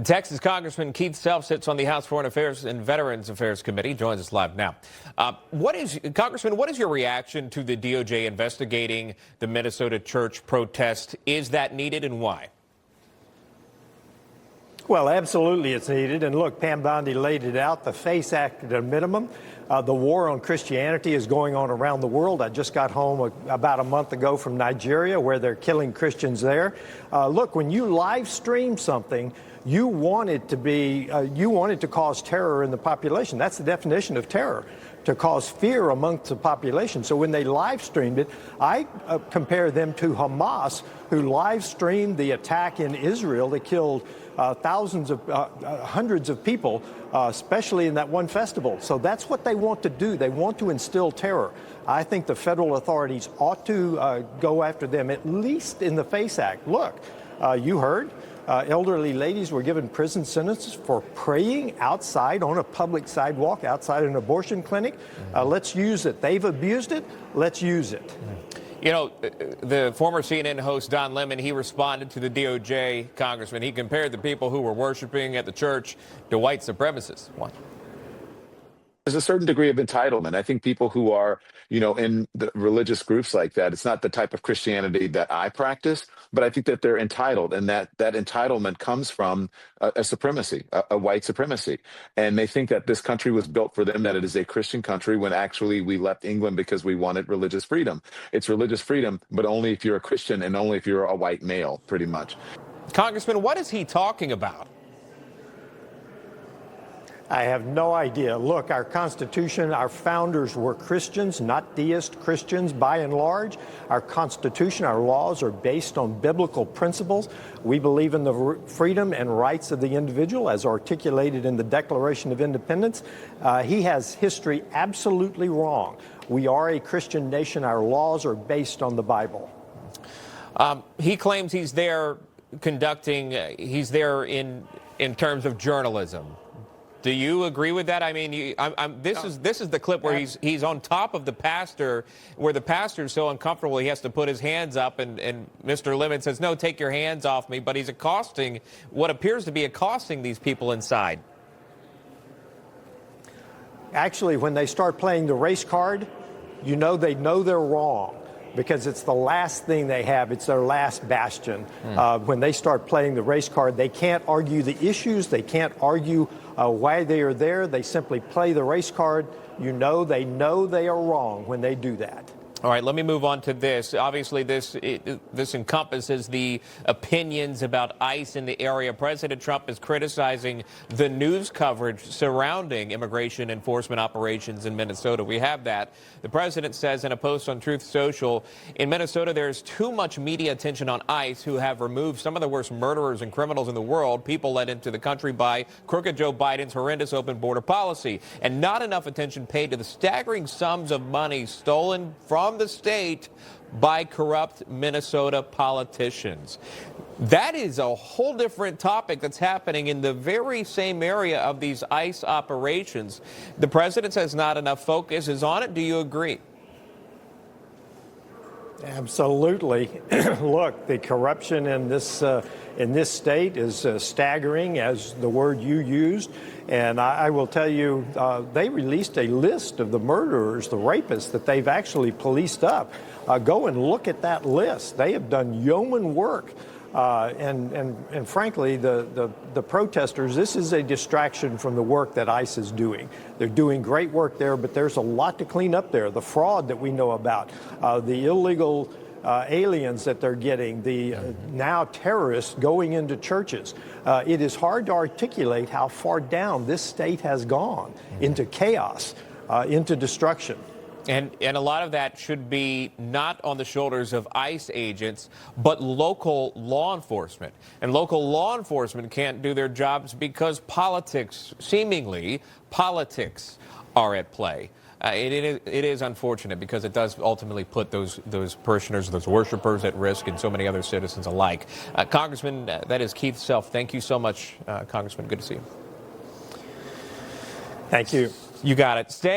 Texas Congressman Keith Self sits on the House Foreign Affairs and Veterans Affairs Committee. Joins us live now. Congressman, what is your reaction to the DOJ investigating the Minnesota church protest? Is that needed, and why? Well, absolutely it's needed. And look, Pam Bondi laid it out. The FACE Act at a minimum. The war on Christianity is going on around the world. I just got home about a month ago from Nigeria, where they're killing Christians there. Look, when you live stream something, you want it to cause terror in the population. That's the definition of terror, to cause fear amongst the population. So when they live streamed it, I compare them to Hamas, who live streamed the attack in Israel that killed hundreds of people, especially in that one festival. So that's what they want to do. They want to instill terror. I think the federal authorities ought to go after them, at least in the FACE Act. Look, you heard. Elderly ladies were given prison sentences for praying outside on a public sidewalk, outside an abortion clinic. Let's use it. They've abused it. Let's use it. You know, the former CNN host Don Lemon, he responded to the DOJ congressman. He compared the people who were worshiping at the church to white supremacists. What? There's a certain degree of entitlement. I think people who are, in the religious groups like that, it's not the type of Christianity that I practice, but I think that they're entitled, and that entitlement comes from a supremacy, a white supremacy. And they think that this country was built for them, that it is a Christian country, when actually we left England because we wanted religious freedom. It's religious freedom, but only if you're a Christian and only if you're a white male, pretty much. Congressman, what is he talking about? I have no idea. Look, our Constitution, our founders were Christians, not deist Christians by and large. Our Constitution, our laws are based on biblical principles. We believe in the freedom and rights of the individual as articulated in the Declaration of Independence. He has history absolutely wrong. We are a Christian nation. Our laws are based on the Bible. He claims he's there he's there in terms of journalism. Do you agree with that? I mean, this is the clip where he's on top of the pastor, where the pastor's so uncomfortable he has to put his hands up, and Mr. Lemon says, "No, take your hands off me." But he's accosting what appears to be accosting these people inside. Actually, when they start playing the race card, they know they're wrong, because it's the last thing they have. It's their last bastion. When they start playing the race card, they can't argue the issues. They can't argue why they are there. They simply play the race card. They know they are wrong when they do that. All right, let me move on to this. Obviously, this encompasses the opinions about ICE in the area. President Trump is criticizing the news coverage surrounding immigration enforcement operations in Minnesota. We have that. The president says in a post on Truth Social, in Minnesota, there's too much media attention on ICE, who have removed some of the worst murderers and criminals in the world, people let into the country by crooked Joe Biden's horrendous open border policy, and not enough attention paid to the staggering sums of money stolen from the state by corrupt Minnesota politicians. That is a whole different topic that's happening in the very same area of these ICE operations. The president says not enough focus is on it. Do you agree? Absolutely. Look, the corruption in this state is staggering, as the word you used. And I will tell you, they released a list of the murderers, the rapists, that they've actually policed up. Go and look at that list. They have done yeoman work. And frankly, the protesters, this is a distraction from the work that ICE is doing. They're doing great work there, but there's a lot to clean up there. The fraud that we know about, the illegal aliens that they're getting, the now terrorists going into churches. It is hard to articulate how far down this state has gone into chaos, into destruction. And a lot of that should be not on the shoulders of ICE agents, but local law enforcement. And local law enforcement can't do their jobs because seemingly politics are at play. It is unfortunate, because it does ultimately put those parishioners, those worshipers at risk, and so many other citizens alike. Congressman, that is Keith Self. Thank you so much, Congressman. Good to see you. Thank you. You got it. Stay